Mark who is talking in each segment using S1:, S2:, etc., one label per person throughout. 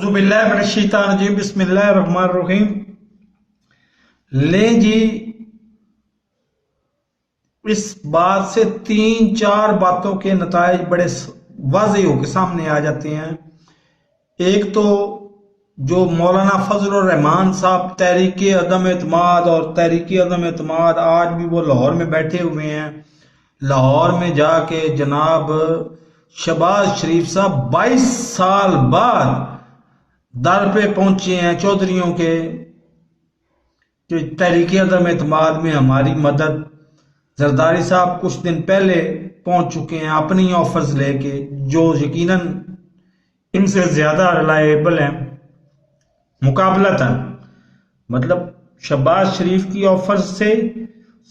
S1: औज़ुबिल्लाहिमिनश्शैतानिर्रजीम बिस्मिल्लाहिर्रहमानिर्रहीम। ले जी, इस बात से तीन चार बातों के नताइज बड़े वाज़ेह होकर सामने आ जाते हैं। एक तो जो मौलाना फजलुर रहमान साहब तहरीक अदम एतमाद और तहरीक अदम एतमाद आज भी वो लाहौर में बैठे हुए हैं। लाहौर में जाके जनाब शहबाज शरीफ साहब 22 साल बाद दर पे पहुंचे हैं चौधरियों के कि तहरीक अदम एतमाद में हमारी मदद। जरदारी साहब कुछ दिन पहले पहुंच चुके हैं अपनी ऑफर्स लेके, जो यकीनन इनसे ज्यादा रिलायबल हैं मुकाबलतन। मतलब शहबाज शरीफ की ऑफर से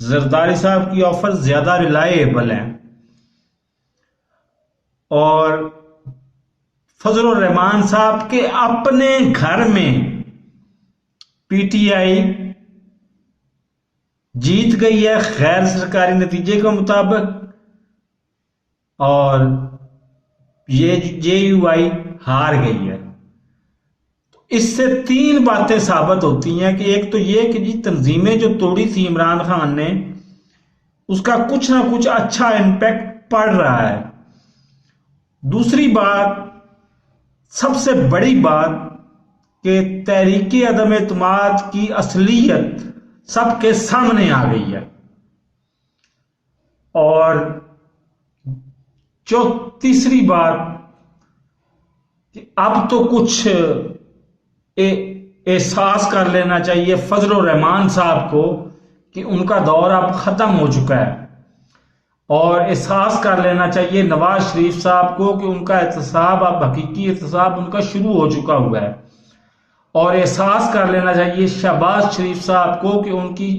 S1: जरदारी साहब की ऑफर ज्यादा रिलायबल हैं। और फजलुर रहमान साहब के अपने घर में पीटीआई जीत गई है गैर सरकारी नतीजे के मुताबिक, और ये जेयूआई हार गई है। तो इससे तीन बातें साबित होती हैं कि एक तो ये कि जी तंजीमें जो तोड़ी थी इमरान खान ने, उसका कुछ ना कुछ अच्छा इम्पैक्ट पड़ रहा है। दूसरी बात, सबसे बड़ी बात, कि तहरीक अदम एतमाद की असलियत सबके सामने आ गई है। और जो तीसरी बात कि अब तो कुछ एहसास कर लेना चाहिए फजलुर रहमान साहब को कि उनका दौर अब खत्म हो चुका है, और एहसास कर लेना चाहिए नवाज शरीफ साहब को कि उनका एहतसाब अब हकीकी एहतसाब उनका शुरू हो चुका हुआ है, और एहसास कर लेना चाहिए शहबाज शरीफ साहब को कि उनकी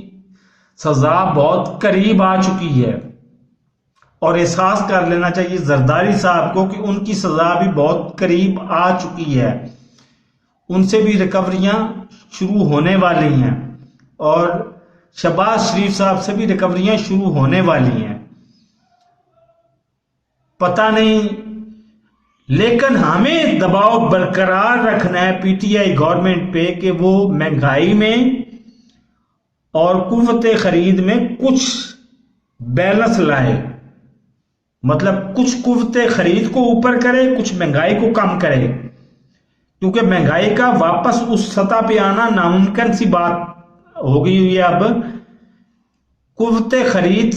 S1: सजा बहुत करीब आ चुकी है, और एहसास कर लेना चाहिए जरदारी साहब को कि उनकी सजा भी बहुत करीब आ चुकी है। उनसे भी रिकवरियां शुरू होने वाली हैं, और शहबाज शरीफ साहब से भी रिकवरियां शुरू होने वाली हैं। पता नहीं, लेकिन हमें दबाव बरकरार रखना है पीटीआई गवर्नमेंट पे कि वो महंगाई में और कुव्वत खरीद में कुछ बैलेंस लाए। मतलब कुछ कुव्वत खरीद को ऊपर करे, कुछ महंगाई को कम करे, क्योंकि महंगाई का वापस उस सतह पे आना नामुमकिन सी बात हो गई हुई है अब। कुव्वत खरीद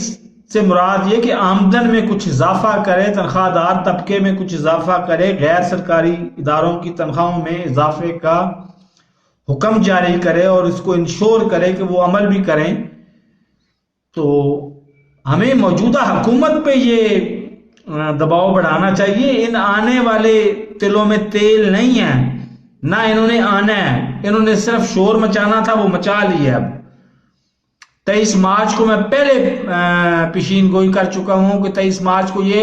S1: से मुराद ये कि आमदन में कुछ इजाफा करे, तनख्वाहदार तबके में कुछ इजाफा करे, गैर सरकारी इदारों की तनख्वाहों में इजाफे का हुक्म जारी करे, और इसको इंश्योर करे कि वो अमल भी करें। तो हमें मौजूदा हुकूमत पे ये दबाव बढ़ाना चाहिए। इन आने वाले तिलों में तेल नहीं है, ना इन्होंने आना है, इन्होंने सिर्फ शोर मचाना था, वो मचा लिया। अब 23 मार्च को मैं पहले पेशीन गोई कर चुका हूं कि 23 मार्च को ये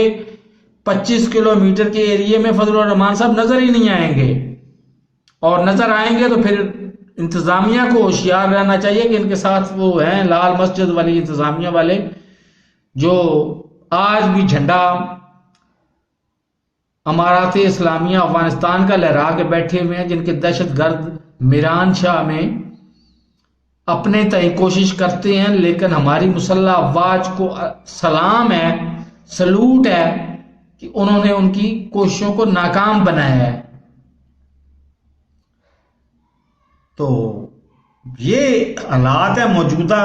S1: 25 किलोमीटर के एरिया में फजलुर रहमान साहब नजर ही नहीं आएंगे, और नजर आएंगे तो फिर इंतजामिया को होशियार रहना चाहिए कि इनके साथ वो हैं लाल मस्जिद वाली इंतजामिया वाले, जो आज भी झंडा अमारात इस्लामिया अफगानिस्तान का लहरा के बैठे हुए हैं, जिनके दहशतगर्द मीरान शाह में अपने तय कोशिश करते हैं। लेकिन हमारी मुसल्लह अफवाज को सलाम है, सलूट है कि उन्होंने उनकी कोशिशों को नाकाम बनाया है। तो ये हालात है मौजूदा।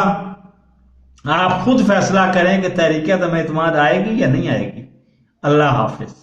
S1: आप खुद फैसला करें कि तहरीक अदम एतमाद आएगी या नहीं आएगी। अल्लाह हाफिज।